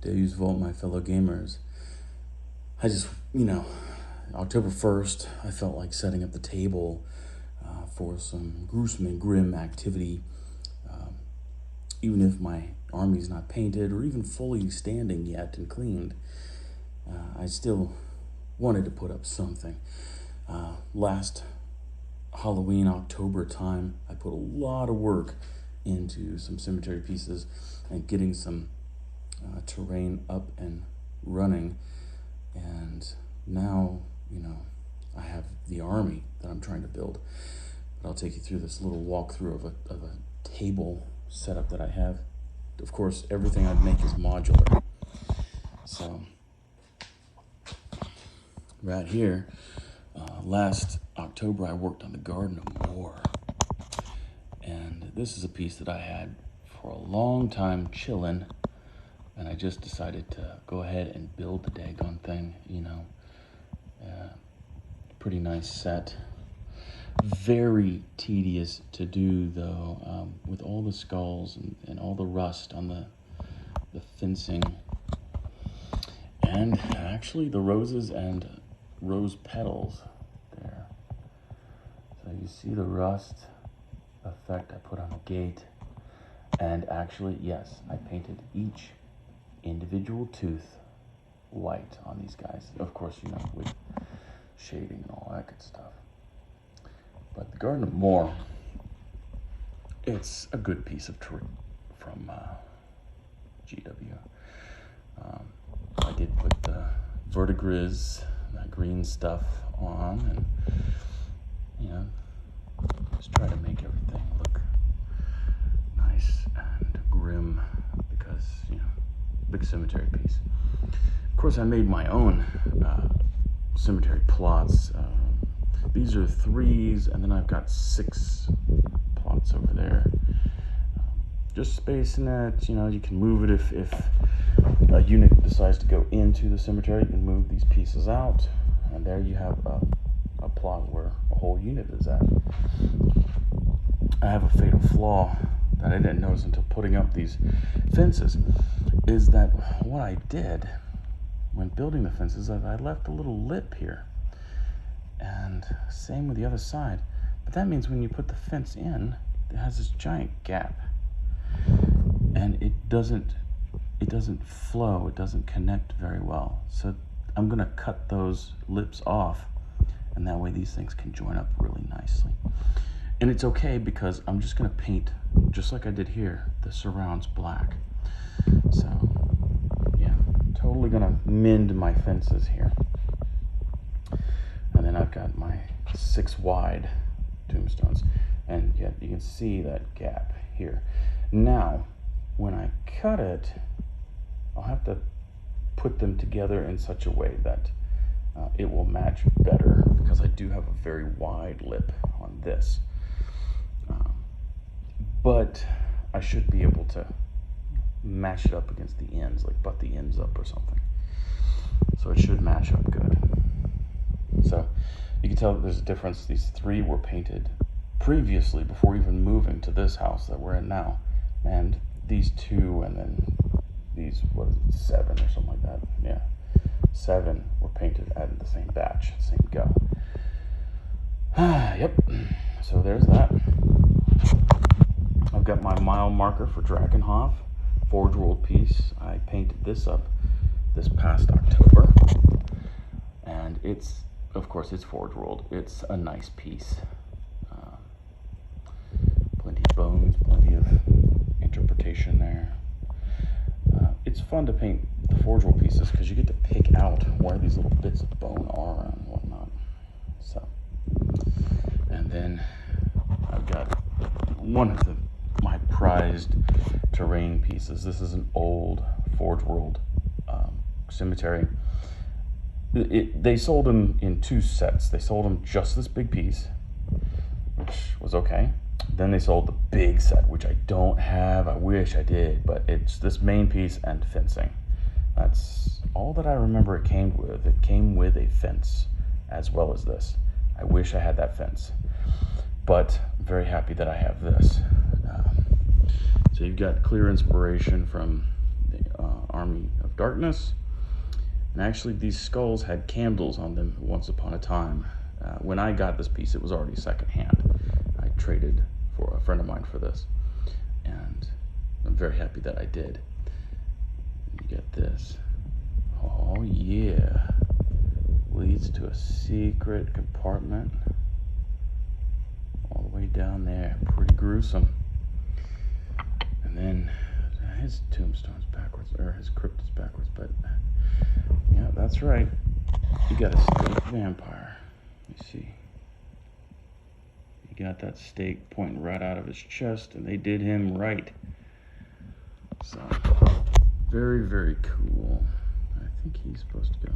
Days Vault, my fellow gamers. I just, October 1st, I felt like setting up the table for some gruesome and grim activity. Even if my army's not painted or even fully standing yet and cleaned, I still wanted to put up something. Last Halloween, October time, I put a lot of work into some cemetery pieces and getting some terrain up and running. And now, I have the army that I'm trying to build. But I'll take you through this little walkthrough of a table setup that I have. Of course, everything I make is modular. So, right here, last October I worked on the Garden of Moor. And this is a piece that I had for a long time chilling, and I just decided to go ahead and build the daggone thing, pretty nice set. Very tedious to do though, with all the skulls and all the rust on the fencing. And actually the roses and rose petals there. So you see the rust effect I put on the gate. And actually, yes, I painted each individual tooth white on these guys. Of course, with shading and all that good stuff. But the Garden of Moor, it's a good piece of terrain from GW. I did put the verdigris, that green stuff on, and just try to make everything look nice and grim because, big cemetery piece. Of course, I made my own cemetery plots. These are 3s, and then I've got 6 plots over there. Just spacing it, you can move it if a unit decides to go into the cemetery. You can move these pieces out, and there you have a plot where a whole unit is at. I have a fatal flaw that I didn't notice until putting up these fences, is that what I did when building the fences, I left a little lip here. And same with the other side. But that means when you put the fence in, it has this giant gap. And it doesn't flow, it doesn't connect very well. So I'm gonna cut those lips off, and that way these things can join up really nicely. And it's okay because I'm just gonna paint, just like I did here, the surrounds black. So, yeah, totally gonna mend my fences here. And then I've got my 6 wide tombstones, and yet you can see that gap here. Now, when I cut it, I'll have to put them together in such a way that it will match better, because I do have a very wide lip on this. But I should be able to match it up against the ends, like butt the ends up or something. So it should match up good. So you can tell that there's a difference. These 3 were painted previously before even moving to this house that we're in now. And these 2, and then these, 7 or something like that. Yeah, 7 were painted at the same batch, same go. Yep, so there's that. I've got my mile marker for Drakenhof, Forge World piece. I painted this up this past October. And it's, of course, it's Forge World. It's a nice piece. Plenty of bones, plenty of interpretation there. It's fun to paint the Forge World pieces because you get to pick out where these little bits of bone are and whatnot. So, and then I've got one of my prized terrain pieces. This is an old Forge World cemetery. They sold them in 2 sets. They sold them just this big piece, which was okay. Then they sold the big set, which I don't have. I wish I did, but it's this main piece and fencing. That's all that I remember it came with. It came with a fence as well as this. I wish I had that fence, but I'm very happy that I have this. So you've got clear inspiration from the army of darkness. And actually, these skulls had candles on them once upon a time. When I got this piece, it was already secondhand. I traded for a friend of mine for this, and I'm very happy that I did. You get this. Oh yeah. Leads to a secret compartment all the way down there. Pretty gruesome. And then his tombstone's backwards, or his crypt is backwards, but yeah, that's right. You got a stake vampire. You see. You got that stake pointing right out of his chest, and they did him right. So, very, very cool. I think he's supposed to go.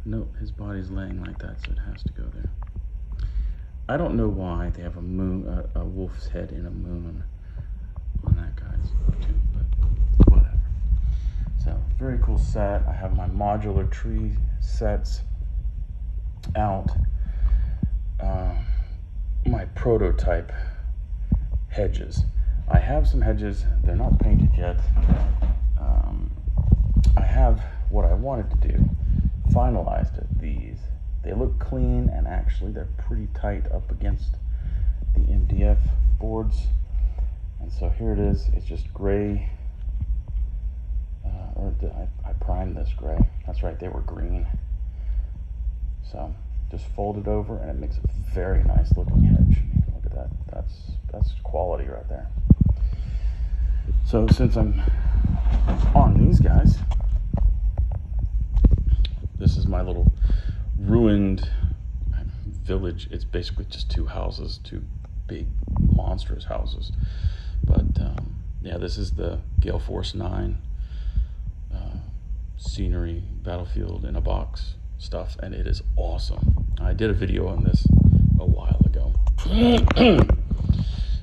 No, his body's laying like that, so it has to go there. I don't know why they have a moon, a wolf's head in a moon on that guy's tomb, but whatever. So, very cool set. I have my modular tree sets out. My prototype hedges. I have some hedges. They're not painted yet. I have what I wanted to do. Finalized it. These. They look clean, and actually they're pretty tight up against the MDF boards. And so here it is. It's just gray. I primed this gray. That's right, they were green. So just fold it over, and it makes a very nice looking hedge. Look at that. That's quality right there. So since I'm on these guys, this is my little ruined village. It's basically just two houses, two big monstrous houses. But yeah, this is the Gale Force 9 scenery battlefield in a box stuff, and it is awesome. I did a video on this a while ago.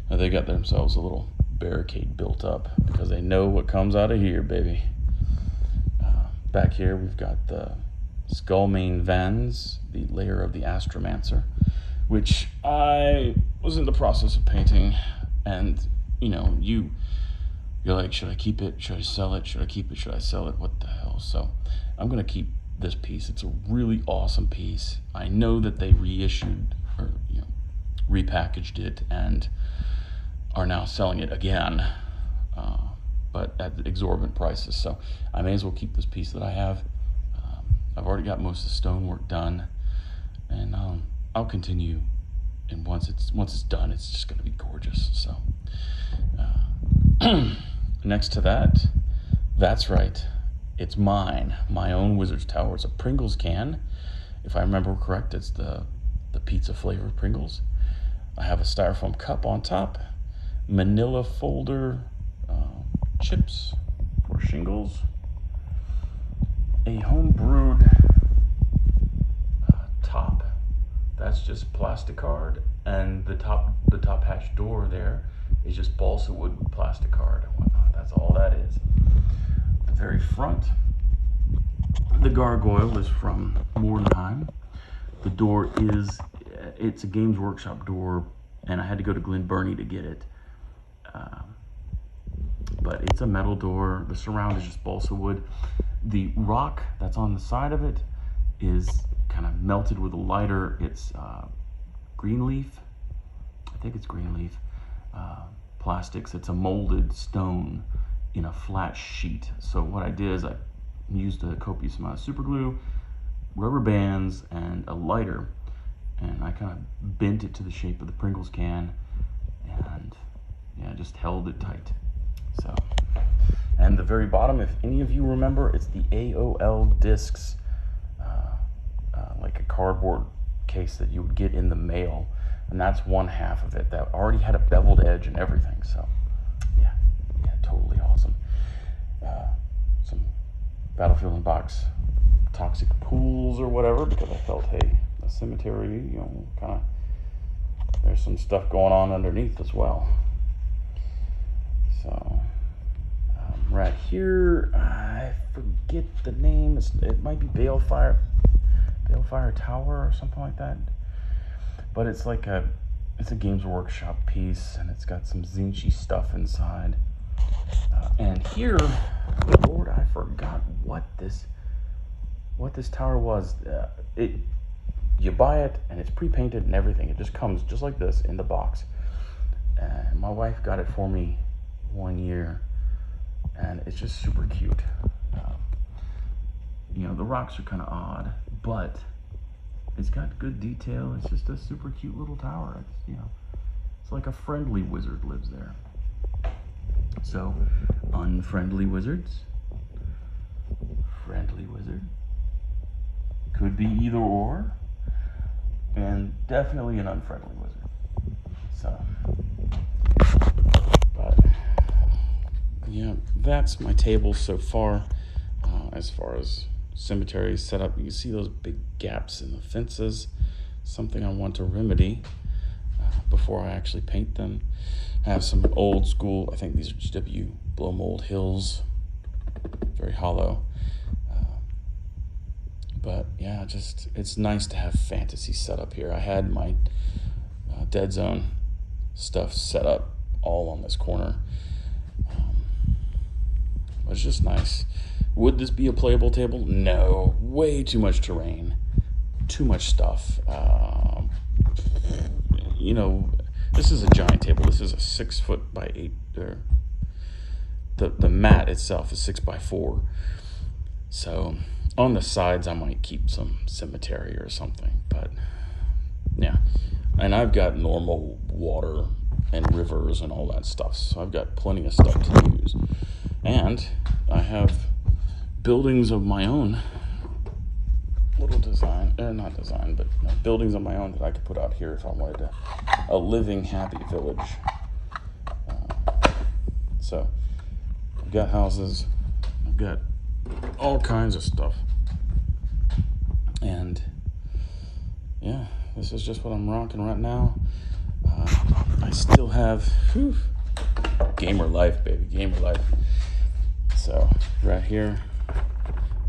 They got themselves a little barricade built up because they know what comes out of here, baby. Back here we've got the Skullmane Vans, the layer of the Astromancer, which I was in the process of painting, and you know, you're like, should I keep it? Should I sell it? Should I keep it? Should I sell it? What the hell? So I'm gonna keep this piece. It's a really awesome piece. I know that they reissued or repackaged it and are now selling it again, but at exorbitant prices. So I may as well keep this piece that I have. I've already got most of the stonework done, and I'll continue. And once it's done, it's just going to be gorgeous. So next to that, that's right, it's mine, my own Wizard's Tower. It's a Pringles can, if I remember correct. It's the pizza flavored Pringles. I have a styrofoam cup on top, manila folder, chips for shingles, a home brewed top. That's just plastic card, and the top hatch door there is just balsa wood plastic card and whatnot. That's all that is. The very front, the gargoyle is from Mordenheim. The door it's a Games Workshop door, and I had to go to Glen Burnie to get it. But it's a metal door. The surround is just balsa wood. The rock that's on the side of it is kind of melted with a lighter. It's green leaf. I think it's green leaf. Plastics. It's a molded stone in a flat sheet. So what I did is I used a copious amount of super glue, rubber bands, and a lighter, and I kind of bent it to the shape of the Pringles can, and yeah, just held it tight. So, and the very bottom, if any of you remember, it's the AOL discs, like a cardboard case that you would get in the mail, and that's one half of it that already had a beveled edge and everything. So yeah, totally awesome. Some Battlefield in Box toxic pools or whatever, because I felt, hey, a cemetery, kind of, there's some stuff going on underneath as well. So right here, I forget the name. It might be Balefire Tower or something like that. But it's like it's a Games Workshop piece, and it's got some Zinchi stuff inside. And here, Lord, I forgot what this tower was. You buy it and it's pre-painted and everything. It just comes just like this in the box. And my wife got it for me one year, and it's just super cute. The rocks are kind of odd, but it's got good detail. It's just a super cute little tower. It's like a friendly wizard lives there. So, unfriendly wizards, friendly wizard, could be either or, and definitely an unfriendly wizard. So, but yeah, that's my table so far. As far as cemetery setup, you can see those big gaps in the fences. Something I want to remedy before I actually paint them. I have some old school, I think these are GW blow mold hills, very hollow. But yeah, it's nice to have fantasy set up here. I had my Dead Zone stuff set up all on this corner. It's just nice. Would this be a playable table? No, way too much terrain, too much stuff. This is a giant table. This is a 6 foot by 8. The mat itself is 6 by 4. So on the sides, I might keep some cemetery or something. But yeah, and I've got normal water and rivers and all that stuff. So I've got plenty of stuff to use, and I have buildings of my own. Buildings of my own that I could put out here if I wanted a living, happy village. So I've got houses, I've got all kinds of stuff, and yeah, this is just what I'm rocking right now. I still have gamer life, baby, gamer life. So right here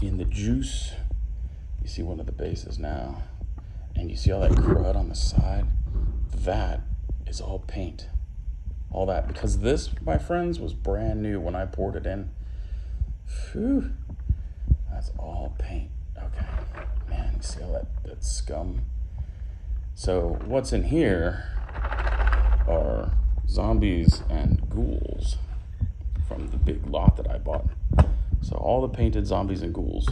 in the juice, you see one of the bases now, and you see all that crud on the side? That is all paint. All that, because this, my friends, was brand new when I poured it in. Phew, that's all paint. Okay, man, you see all that scum? So what's in here are zombies and ghouls from the big lot that I bought. So all the painted zombies and ghouls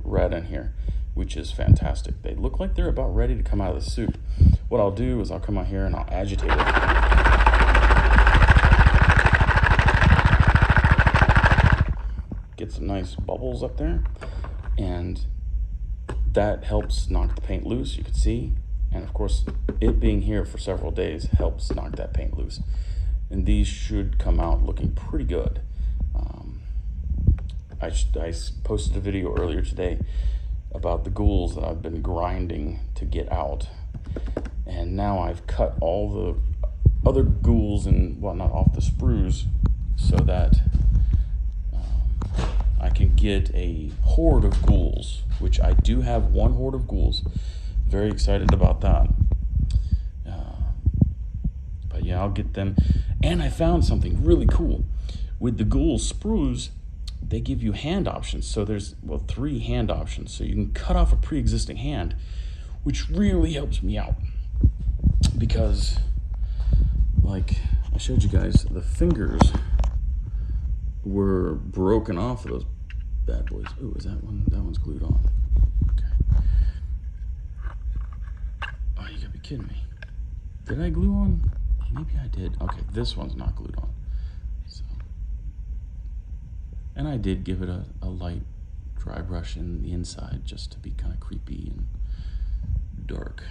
right in here, which is fantastic. They look like they're about ready to come out of the soup. What I'll do is I'll come out here and I'll agitate it. Get some nice bubbles up there, and that helps knock the paint loose, you can see. And of course, it being here for several days helps knock that paint loose. And these should come out looking pretty good. I posted a video earlier today about the ghouls that I've been grinding to get out. And now I've cut all the other ghouls and whatnot off the sprues so that I can get a horde of ghouls, which I do have one horde of ghouls. Very excited about that. But yeah, I'll get them. And I found something really cool. With the ghoul sprues, they give you hand options. So there's, 3 hand options. So you can cut off a pre-existing hand, which really helps me out. Because, like I showed you guys, the fingers were broken off of those bad boys. Ooh, is that one? That one's glued on. Okay. Oh, you gotta be kidding me. Did I glue on? Maybe I did. Okay, this one's not glued on. So, and I did give it a light dry brush in the inside just to be kind of creepy and dark.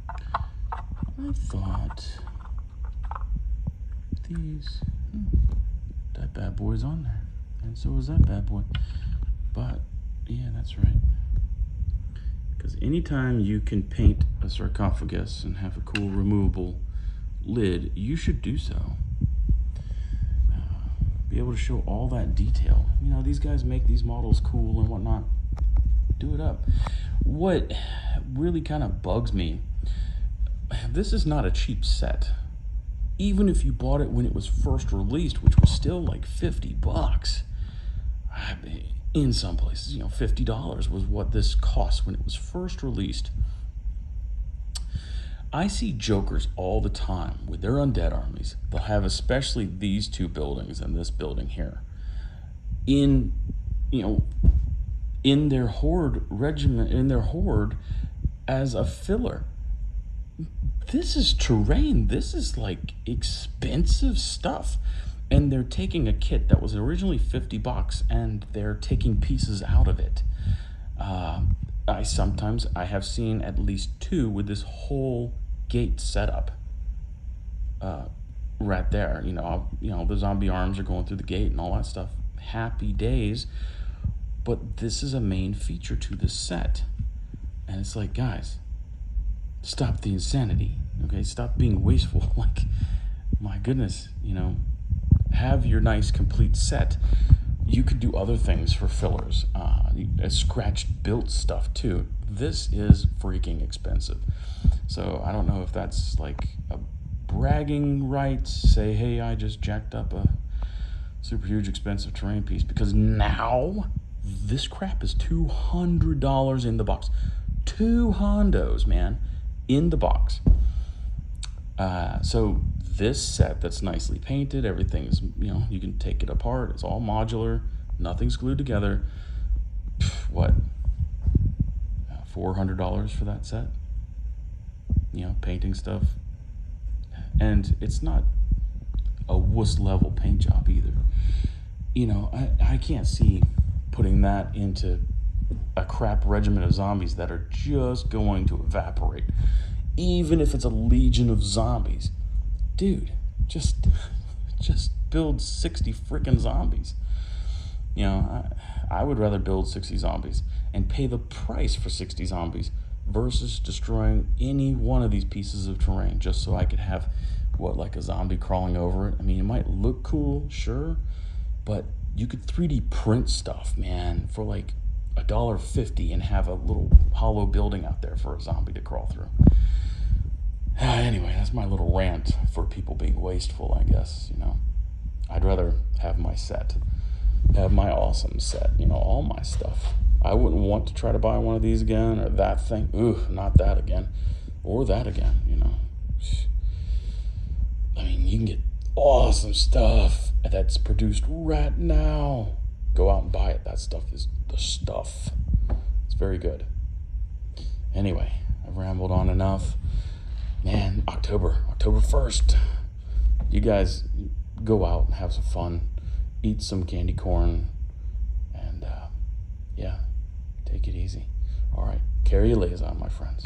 I thought these, that bad boy's on there. And so is that bad boy. But, yeah, that's right. Because anytime you can paint a sarcophagus and have a cool removable lid, you should do so. Be able to show all that detail. You know, these guys make these models cool and whatnot. Do it up. What really kind of bugs me, this is not a cheap set. even if you bought it when it was first released, which was still like $50. I mean, in some places, $50 was what this cost when it was first released. I see jokers all the time with their undead armies. They'll have especially these two buildings and this building here in their horde regiment, in their horde as a filler. This is terrain. This is like expensive stuff. And they're taking a kit that was originally $50 and they're taking pieces out of it. I have seen at least two with this whole gate setup right there. The zombie arms are going through the gate and all that stuff. Happy days. But this is a main feature to this set. And it's like, guys, stop the insanity. Okay, stop being wasteful. Like, my goodness, have your nice complete set. You could do other things for fillers, scratched built stuff too. This is freaking expensive. So I don't know if that's like a bragging right, say, hey, I just jacked up a super huge expensive terrain piece, because now this crap is $200 in the box. 2 hondos, man, in the box. So this set that's nicely painted, everything's, you can take it apart. It's all modular. Nothing's glued together. What? $400 for that set? Painting stuff. And it's not a wuss level paint job either. I can't see putting that into a crap regiment of zombies that are just going to evaporate. Even if it's a legion of zombies. Dude, just build 60 freaking zombies. I would rather build 60 zombies and pay the price for 60 zombies versus destroying any one of these pieces of terrain just so I could have, like a zombie crawling over it. I mean, it might look cool, sure, but you could 3D print stuff, man, for like $1.50 and have a little hollow building out there for a zombie to crawl through. Anyway, that's my little rant for people being wasteful, I guess. I'd rather have my set, have my awesome set, all my stuff. I wouldn't want to try to buy one of these again, or that thing. Ooh, not that again, or that again. I mean, you can get awesome stuff that's produced right now. Go out and buy it. That stuff is the stuff. It's very good. Anyway, I've rambled on enough. Man, October 1st. You guys go out and have some fun. Eat some candy corn. And, take it easy. All right, carry your lays on, my friends.